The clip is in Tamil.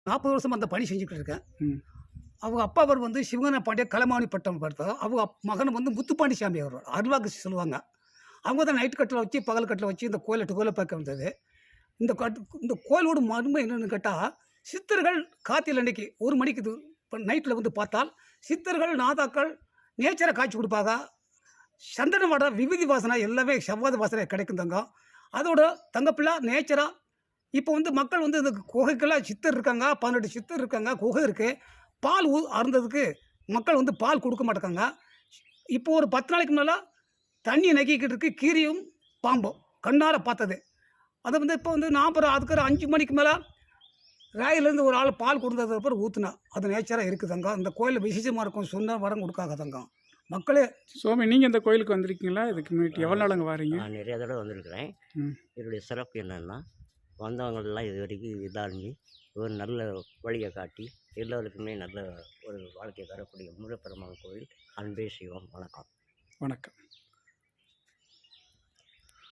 40 வருஷமா அந்த பணி செஞ்சுக்கிட்டு இருக்கேன். ம். அவங்க அப்பா அவர் வந்து சிவகங்கை பாண்டிய கலைமாமணி பட்டம் படுத்தோம். அவங்க மகன் வந்து முத்துப்பாண்டி சாமி அவர். அருள்வாக்கு சொல்லுவாங்க. அவங்க தான் நைட் கட்டில வச்சு, பகல் கட்டில வச்சு இந்த கோயில 8 கோயில பார்க்க வந்தது. இந்த கோயிலோட மர்மம் என்னன்னு கேட்டா, சித்தர்கள் கார்த்திகை அன்னைக்கு 1 மணிக்கு நைட்ல வந்து பார்த்தால், சித்தர்கள், நாதாக்கள் நேச்சரா காட்சி குடுப்பாங்க. சந்தன வாடை, விபூதி வாசனை எல்லாமே செவ்வாது வாசனை கிடைக்கும் தங்கம். அதோட தங்கப்பிள்ளை நேச்சரா இப்போ வந்து மக்கள் வந்து இந்த குகைக்கெல்லாம் சித்தர் இருக்காங்க. 18 சித்தர் இருக்காங்க. குகை இருக்கு. பால் அருந்ததுக்கு மக்கள் வந்து பால் குடுக்க மாட்டேங்காங்க. இப்போ ஒரு 10 நாளைக்கு முன்னால தண்ணி நக்கிக்கிட்டு இருக்கு கீரியும், பாம்பும். கண்ணால பார்த்தது. அத வந்து இப்போ வந்து நான் அப்புறம் அதுக்கு ஒரு 5 மணிக்கு மேல ராயிலேருந்து ஒரு ஆள் பால் குடுத்ததுக்கு அப்புறம் ஊத்துனா. அது நேச்சரா இருக்கு தங்கம். இந்த கோயில்ல விசேஷமா இருக்கும். சொன்னா வரம் குடுக்காக தங்கம். மக்களே சுவாமி நீங்க இந்த கோயிலுக்கு வந்திருக்கீங்களா? இதுக்கு முன்னாடி எவ்வளோ நாளுங்க வாரீங்க? நான் நிறைய தடவை வந்திருக்கிறேன். ம். இதனுடைய சிறப்பு என்னென்னா, வந்தவங்கள்லாம் இது வரைக்கும் இதாகி ஒரு நல்ல வழியை காட்டி எல்லோருக்குமே நல்ல ஒரு வாழ்க்கை தரக்கூடிய முருகப்பெருமான் கோயில். அன்பே சிவம். வணக்கம். வணக்கம்.